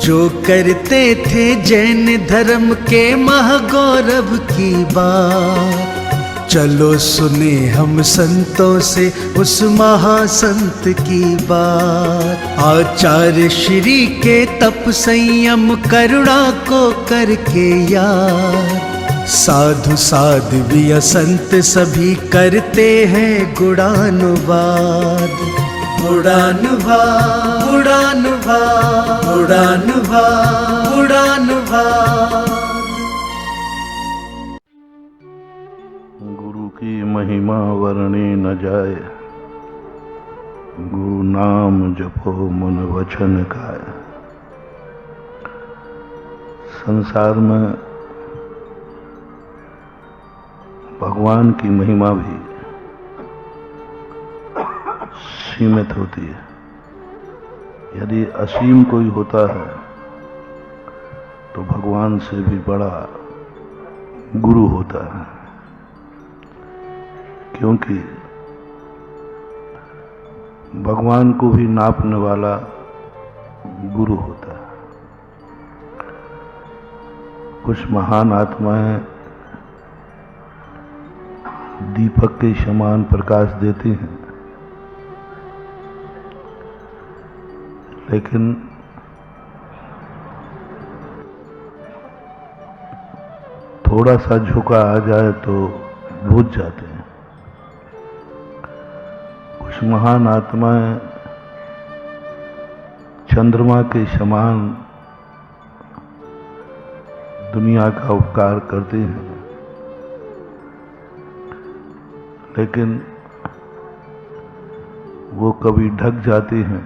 जो करते थे जैन धर्म के महागौरव की बात, चलो सुने हम संतों से उस महासंत की बात। आचार्य श्री के तप संयम करुणा को करके याद, साधु साध्वी संत सभी करते हैं गुणानुवाद। गुणानुवाद गुणानुवाद गुणानुवाद गुणानुवाद। गुरु की महिमा वर्णे न जाए, गुरु नाम जपो मन वचन खाए। संसार में भगवान की महिमा भी सीमित होती है। यदि असीम कोई होता है तो भगवान से भी बड़ा गुरु होता है, क्योंकि भगवान को भी नापने वाला गुरु होता है। कुछ महान आत्माएं दीपक के समान प्रकाश देती हैं, लेकिन थोड़ा सा झुका आ जाए तो बुझ जाते हैं। कुछ महान आत्माएं चंद्रमा के समान दुनिया का उपकार करती हैं, लेकिन वो कभी ढक जाती हैं,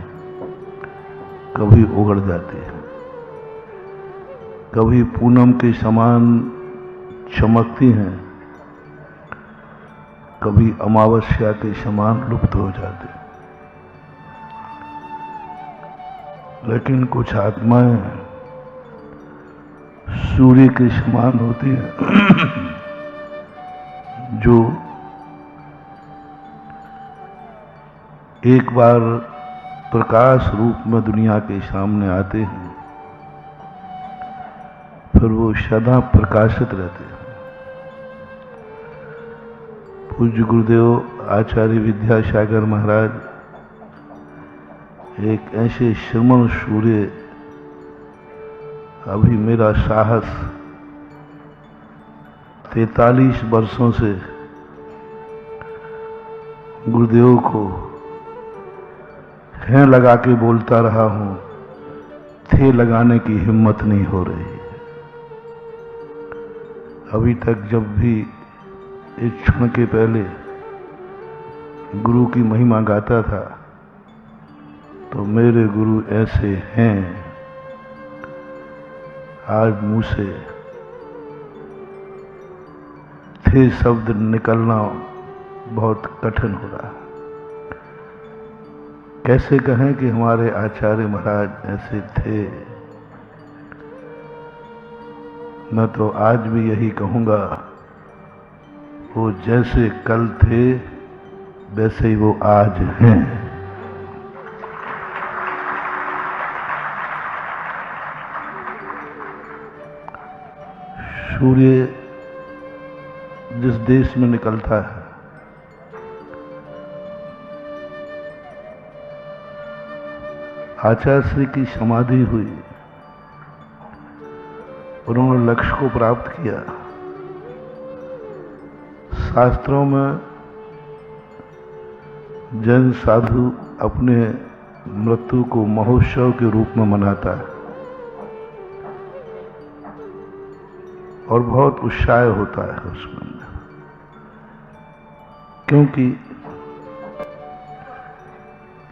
कभी उगड़ जाती है। कभी पूनम के समान चमकती हैं, कभी अमावस्या के समान लुप्त हो जाती हैं। लेकिन कुछ आत्माएं सूर्य के समान होती हैं, जो एक बार प्रकाश रूप में दुनिया के सामने आते हैं, फिर वो सदा प्रकाशित रहते हैं। पूज्य गुरुदेव आचार्य विद्यासागर महाराज एक ऐसे श्रमण सूर्य, अभी मेरा साहस 43 वर्षों से गुरुदेव को हैं लगा के बोलता रहा हूं, थे लगाने की हिम्मत नहीं हो रही। अभी तक जब भी एक क्षण के पहले गुरु की महिमा गाता था तो मेरे गुरु ऐसे हैं, आज मुंह से थे शब्द निकलना बहुत कठिन हो रहा है। कैसे कहें कि हमारे आचार्य महाराज ऐसे थे। मैं तो आज भी यही कहूंगा, वो जैसे कल थे वैसे ही वो आज हैं। सूर्य जिस देश में निकलता है, आचार्य श्री की समाधि हुई, उन्होंने लक्ष्य को प्राप्त किया। शास्त्रों में जैन साधु अपने मृत्यु को महोत्सव के रूप में मनाता है और बहुत उत्साह होता है उसमें, क्योंकि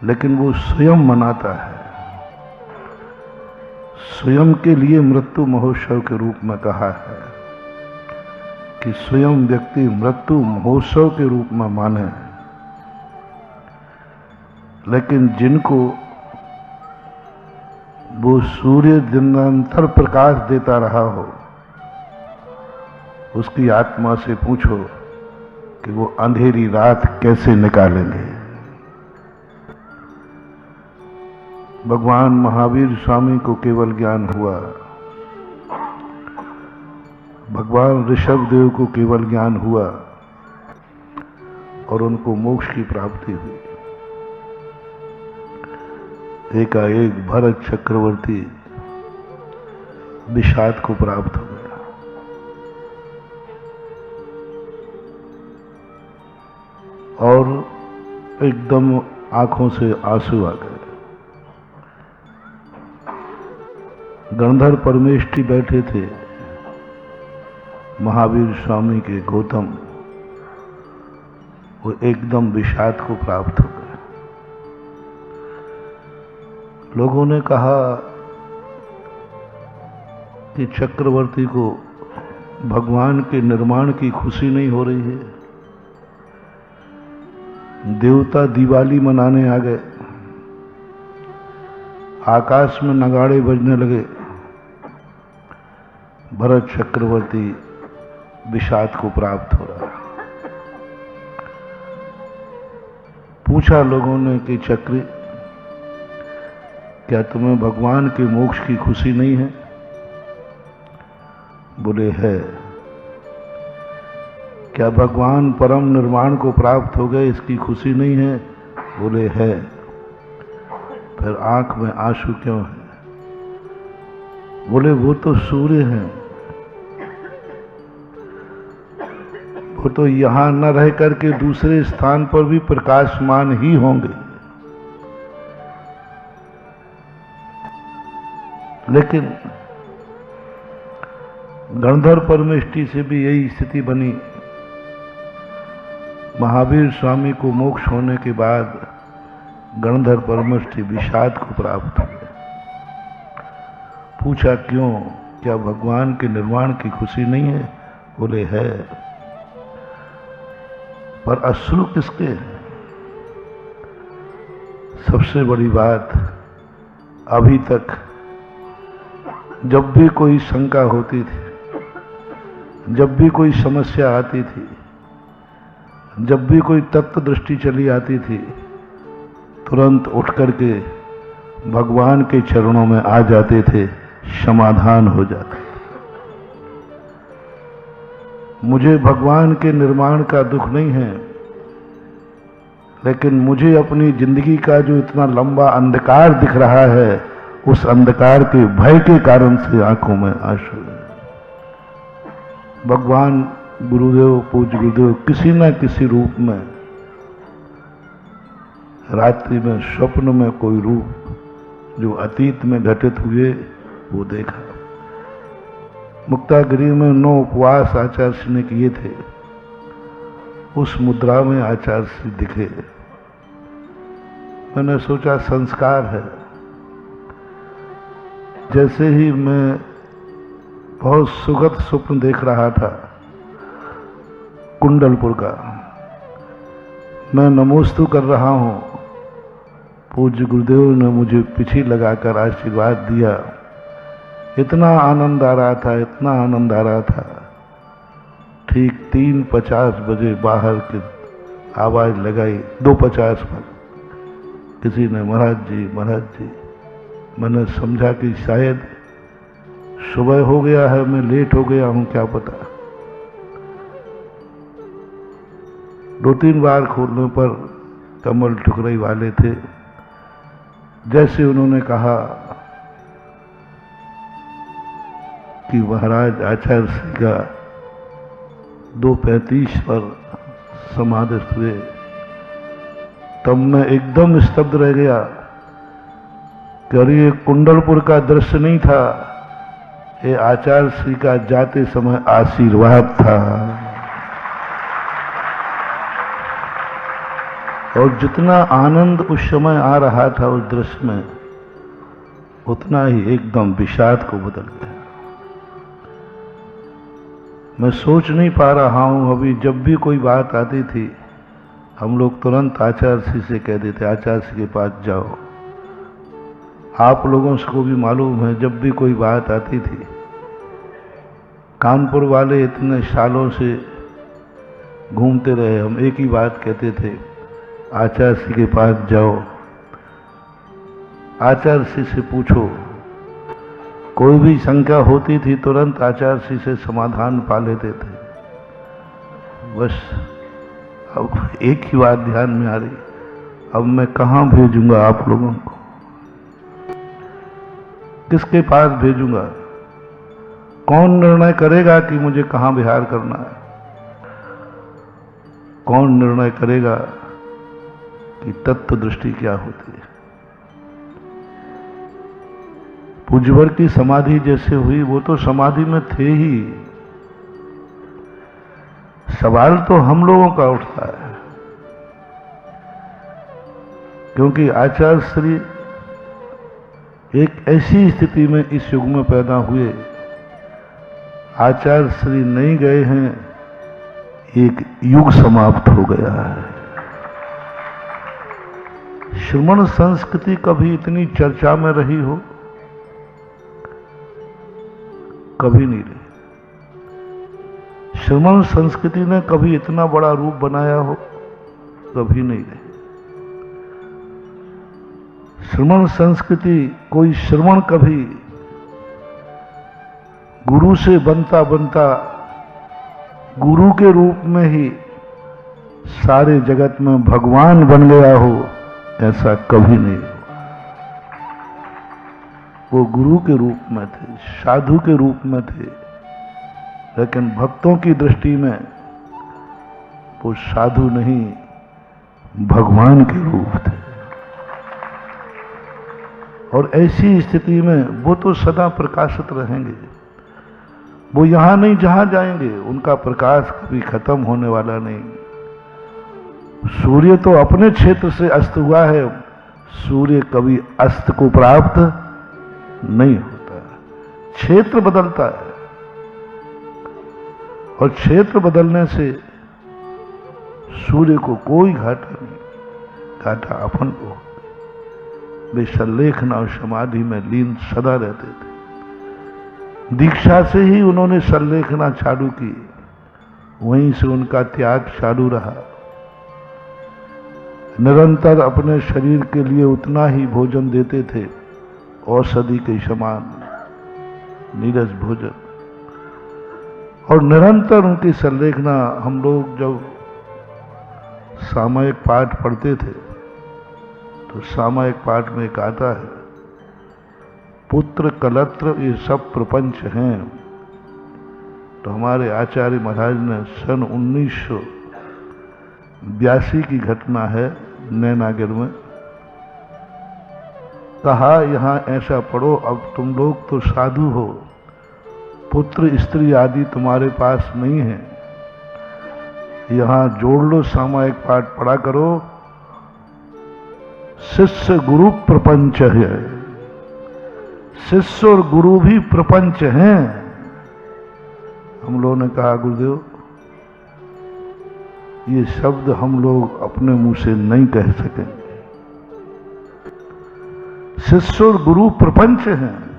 लेकिन वो स्वयं मनाता है। स्वयं के लिए मृत्यु महोत्सव के रूप में कहा है कि स्वयं व्यक्ति मृत्यु महोत्सव के रूप में माने। लेकिन जिनको वो सूर्य दिनांतर प्रकाश देता रहा हो, उसकी आत्मा से पूछो कि वो अंधेरी रात कैसे निकालेंगे। भगवान महावीर स्वामी को केवल ज्ञान हुआ, भगवान ऋषभदेव को केवल ज्ञान हुआ और उनको मोक्ष की प्राप्ति हुई। एकाएक भरत चक्रवर्ती विषाद को प्राप्त हो गया और एकदम आंखों से आंसू आ गए। गंधर्व परमेष्ठी बैठे थे, महावीर स्वामी के गौतम, वो एकदम विषाद को प्राप्त हो गए। लोगों ने कहा कि चक्रवर्ती को भगवान के निर्माण की खुशी नहीं हो रही है। देवता दिवाली मनाने आ गए, आकाश में नगाड़े बजने लगे, भरत चक्रवर्ती विषाद को प्राप्त हो रहा। पूछा लोगों ने कि चक्र, क्या तुम्हें भगवान के मोक्ष की खुशी नहीं है? बोले है। क्या भगवान परम निर्वाण को प्राप्त हो गए इसकी खुशी नहीं है? बोले है। फिर आंख में आंसू क्यों है? बोले वो तो सूर्य हैं, वो तो यहां न रह करके दूसरे स्थान पर भी प्रकाशमान ही होंगे, लेकिन गंधर्व परमेष्ठी से भी यही स्थिति बनी। महावीर स्वामी को मोक्ष होने के बाद गंधर्व परमेष्ठी विषाद को प्राप्त हुए। पूछा क्यों, क्या भगवान के निर्वाण की खुशी नहीं है? बोले है। पर अश्रु किसके हैं? सबसे बड़ी बात, अभी तक जब भी कोई शंका होती थी, जब भी कोई समस्या आती थी, जब भी कोई तत्व दृष्टि चली आती थी, तुरंत उठ करके भगवान के चरणों में आ जाते थे, समाधान हो जाता। मुझे भगवान के निर्माण का दुख नहीं है, लेकिन मुझे अपनी जिंदगी का जो इतना लंबा अंधकार दिख रहा है, उस अंधकार के भय के कारण से आंखों में आंसू है। भगवान गुरुदेव, पूज्य गुरुदेव किसी न किसी रूप में, रात्रि में, स्वप्न में कोई रूप जो अतीत में घटित हुए वो देखा। मुक्तागिरी में 9 उपवास आचार्य श्री ने किए थे, उस मुद्रा में आचार्य श्री दिखे। मैंने सोचा संस्कार है। जैसे ही मैं बहुत सुखद स्वप्न देख रहा था कुंडलपुर का, मैं नमोस्तु कर रहा हूं, पूज्य गुरुदेव ने मुझे पीछे लगाकर आशीर्वाद दिया। इतना आनंद आ रहा था, इतना आनंद आ रहा था। ठीक 3:50 बजे बाहर की आवाज लगाई, 2:50 पर किसी ने महाराज जी, महाराज जी। मैंने समझा कि शायद सुबह हो गया है, मैं लेट हो गया हूं, क्या पता। 2-3 बार खोलने पर कमल ठुकराई वाले थे। जैसे उन्होंने कहा कि महाराज आचार्य श्री का 2:35 पर समाधिस्थ हुए, तब मैं एकदम स्तब्ध रह गया कि अरे ये कुंडलपुर का दृश्य नहीं था, ये आचार्य श्री का जाते समय आशीर्वाद था। और जितना आनंद उस समय आ रहा था उस दृश्य में, उतना ही एकदम विषाद को बदल गया। मैं सोच नहीं पा रहा हूं। अभी जब भी कोई बात आती थी, हम लोग तुरंत आचार्य श्री से कह देते, आचार्य श्री के पास जाओ। आप लोगों को भी मालूम है, जब भी कोई बात आती थी, कानपुर वाले इतने सालों से घूमते रहे, हम एक ही बात कहते थे, आचार्य श्री के पास जाओ। आचार्य श्री से पूछो। कोई भी शंका होती थी तुरंत आचार्य श्री से समाधान पा लेते थे। बस अब एक ही बात ध्यान में आ रही, अब मैं कहाँ भेजूंगा आप लोगों को, किसके पास भेजूंगा? कौन निर्णय करेगा कि मुझे कहाँ विहार करना है? कौन निर्णय करेगा कि तत्व दृष्टि क्या होती है? पूज्यवर की समाधि जैसे हुई, वो तो समाधि में थे ही। सवाल तो हम लोगों का उठता है, क्योंकि आचार्य श्री एक ऐसी स्थिति में इस युग में पैदा हुए, आचार्य श्री नहीं गए हैं, एक युग समाप्त हो गया है। श्रमण संस्कृति कभी इतनी चर्चा में रही हो? कभी नहीं रही। श्रमण संस्कृति ने कभी इतना बड़ा रूप बनाया हो? कभी नहीं रही। श्रमण संस्कृति, कोई श्रमण कभी गुरु से बनता बनता गुरु के रूप में ही सारे जगत में भगवान बन गया हो, ऐसा कभी नहीं हुआ। वो गुरु के रूप में थे, साधु के रूप में थे, लेकिन भक्तों की दृष्टि में वो साधु नहीं, भगवान के रूप थे। और ऐसी स्थिति में वो तो सदा प्रकाशित रहेंगे। वो यहां नहीं जहां जाएंगे, उनका प्रकाश कभी खत्म होने वाला नहीं। सूर्य तो अपने क्षेत्र से अस्त हुआ है, सूर्य कभी अस्त को प्राप्त नहीं होता। क्षेत्र बदलता है, और क्षेत्र बदलने से सूर्य को कोई घाटा नहीं, घाटा अपन को। वे सल्लेखना और समाधि में लीन सदा रहते थे। दीक्षा से ही उन्होंने सल्लेखना चालू की, वहीं से उनका त्याग चालू रहा। निरंतर अपने शरीर के लिए उतना ही भोजन देते थे, औषधि के समान नीरस भोजन। और निरंतर उनकी सल्लेखना, हम लोग जब सामयिक पाठ पढ़ते थे तो सामयिक पाठ में एक आता है, पुत्र कलत्र ये सब प्रपंच हैं। तो हमारे आचार्य महाराज ने सन 1982 की घटना है, नैनागिर में कहा, यहां ऐसा पढ़ो, अब तुम लोग तो साधु हो, पुत्र स्त्री आदि तुम्हारे पास नहीं है, यहां जोड़ लो, सामयिक पाठ पढ़ा करो। शिष्य गुरु प्रपंच है, शिष्य और गुरु भी प्रपंच हैं। हम लोगों ने कहा, गुरुदेव ये शब्द हम लोग अपने मुंह से नहीं कह सकेंगे। शिष्य और गुरु प्रपंच हैं।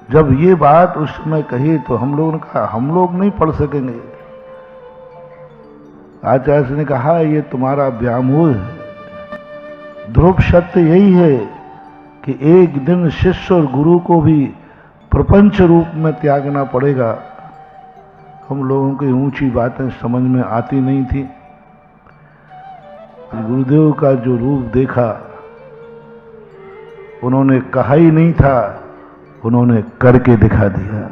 जब ये बात उस समय कही तो हम लोगों ने कहा, हम लोग नहीं पढ़ सकेंगे। आचार्य ने कहा, ये तुम्हारा व्यामोह है। ध्रुव सत्य यही है कि एक दिन शिष्य और गुरु को भी प्रपंच रूप में त्यागना पड़ेगा। हम लोगों की ऊंची बातें समझ में आती नहीं थी। गुरुदेव का जो रूप देखा, उन्होंने कहा ही नहीं था, उन्होंने करके दिखा दिया।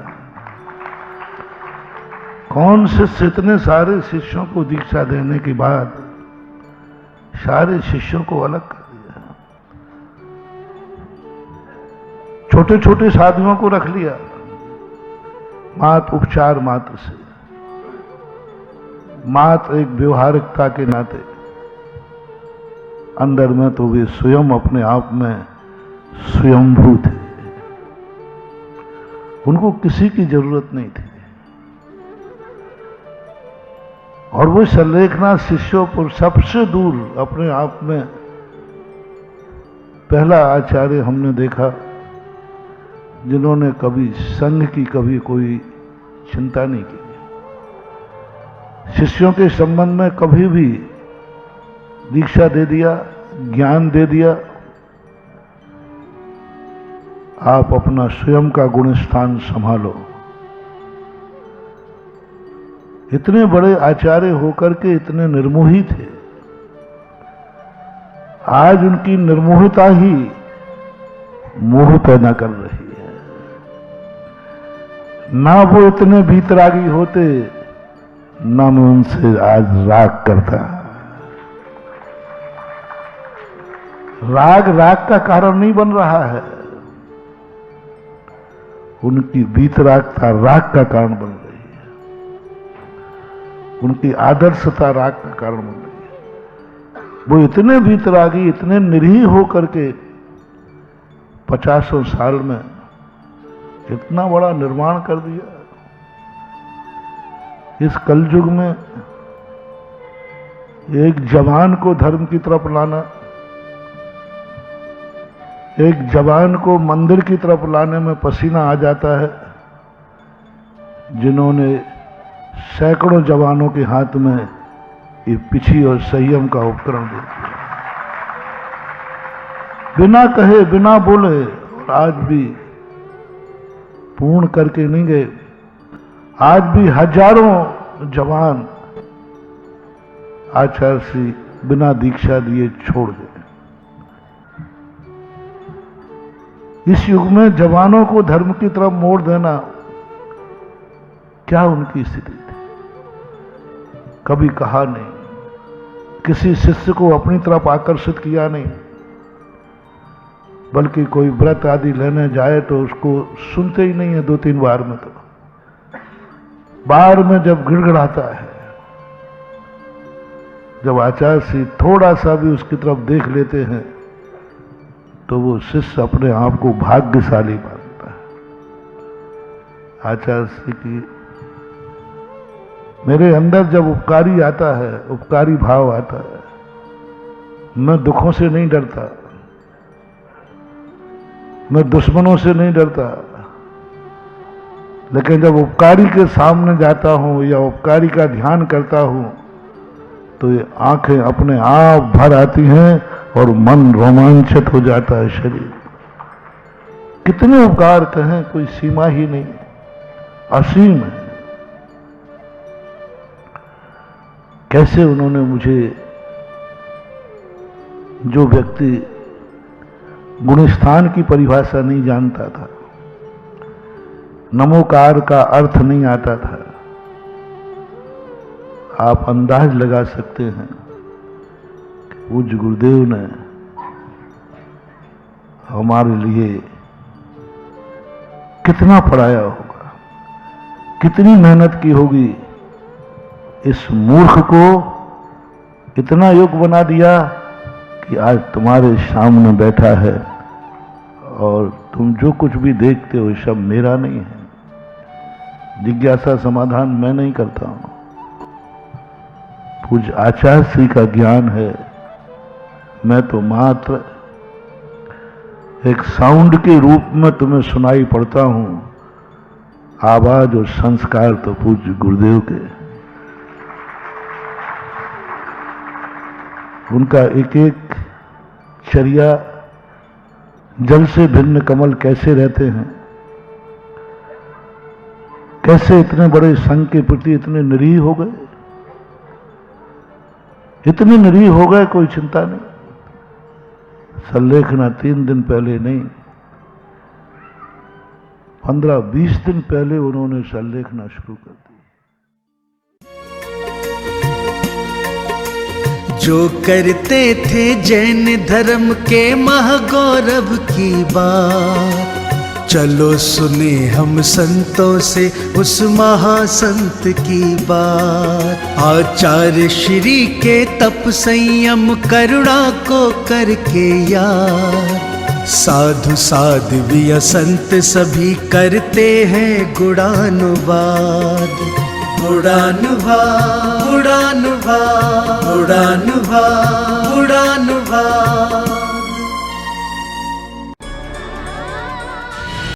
कौन शिष्य इतने सारे शिष्यों को दीक्षा देने के बाद सारे शिष्यों को अलग कर दिया, छोटे छोटे साधुओं को रख लिया, मात्र उपचार मात्र से, मात्र एक व्यवहारिकता के नाते। अंदर में तो वे स्वयं अपने आप में स्वयंभू थे, उनको किसी की जरूरत नहीं थी। और वो सल्लेखना शिष्यों पर सबसे दूर अपने आप में पहला आचार्य हमने देखा जिन्होंने कभी संघ की कभी कोई चिंता नहीं की, शिष्यों के संबंध में कभी भी दीक्षा दे दिया, ज्ञान दे दिया, आप अपना स्वयं का गुण स्थान संभालो। इतने बड़े आचार्य होकर के इतने निर्मोही थे, आज उनकी निर्मोहिता ही मोह पैदा कर रही है। ना वो इतने भीतरागी होते, ना मैं उनसे आज राग करता। राग का कारण नहीं बन रहा है, उनकी भीतरागता राग का कारण बन रही है, उनकी आदर्शता राग का कारण बन रही है। वो इतने भीतरागी, इतने निरीह होकर के 50 साल में इतना बड़ा निर्माण कर दिया। इस कलयुग में एक जवान को धर्म की तरफ लाना, एक जवान को मंदिर की तरफ लाने में पसीना आ जाता है, जिन्होंने सैकड़ों जवानों के हाथ में ये पिछी और संयम का उपकरण दे दिया, बिना कहे बिना बोले, और आज भी पूर्ण करके नहीं गए। आज भी हजारों जवान आचार्य श्री बिना दीक्षा दिए छोड़ गए। इस युग में जवानों को धर्म की तरफ मोड़ देना, क्या उनकी स्थिति थी? कभी कहा नहीं, किसी शिष्य को अपनी तरफ आकर्षित किया नहीं, बल्कि कोई व्रत आदि लेने जाए तो उसको सुनते ही नहीं है 2-3 बार में। तो बार में जब गिड़गिड़ाता है, जब आचार्य श्री थोड़ा सा भी उसकी तरफ देख लेते हैं तो वो शिष्य अपने आप को भाग्यशाली मानता है। आचार्य श्री की मेरे अंदर जब उपकारी आता है, उपकारी भाव आता है, मैं दुखों से नहीं डरता, मैं दुश्मनों से नहीं डरता, लेकिन जब उपकारी के सामने जाता हूं या उपकारी का ध्यान करता हूं तो ये आंखें अपने आप भर आती हैं और मन रोमांचित हो जाता है। शरीर कितने उपकार कहें, कोई सीमा ही नहीं, असीम है। कैसे उन्होंने मुझे, जो व्यक्ति गुणस्थान की परिभाषा नहीं जानता था, नमोकार का अर्थ नहीं आता था, आप अंदाज लगा सकते हैं पूज्य गुरुदेव ने हमारे लिए कितना पढ़ाया होगा, कितनी मेहनत की होगी। इस मूर्ख को इतना योग्य बना दिया कि आज तुम्हारे सामने बैठा है और तुम जो कुछ भी देखते हो सब मेरा नहीं है। जिज्ञासा समाधान मैं नहीं करता हूं, पूज्य आचार्य श्री का ज्ञान है। मैं तो मात्र एक साउंड के रूप में तुम्हें सुनाई पड़ता हूं, आवाज और संस्कार तो पूज्य गुरुदेव के। उनका एक एक चर्या जल से भिन्न कमल कैसे रहते हैं, कैसे इतने बड़े संघ के प्रति इतने निरीह हो गए, इतने निरीह हो गए, कोई चिंता नहीं। संलेखना 3 दिन पहले नहीं, 15-20 दिन पहले उन्होंने संलेखना शुरू कर दी। जो करते थे जैन धर्म के महागौरव की बात, चलो सुने हम संतों से उस महासंत की बात। आचार्य श्री के तप संयम करुणा को करके याद, साधु साध्वी संत सभी करते हैं गुणानुवाद। गुणानुवाद, गुणानुवाद, गुणानुवाद, गुणानुवाद।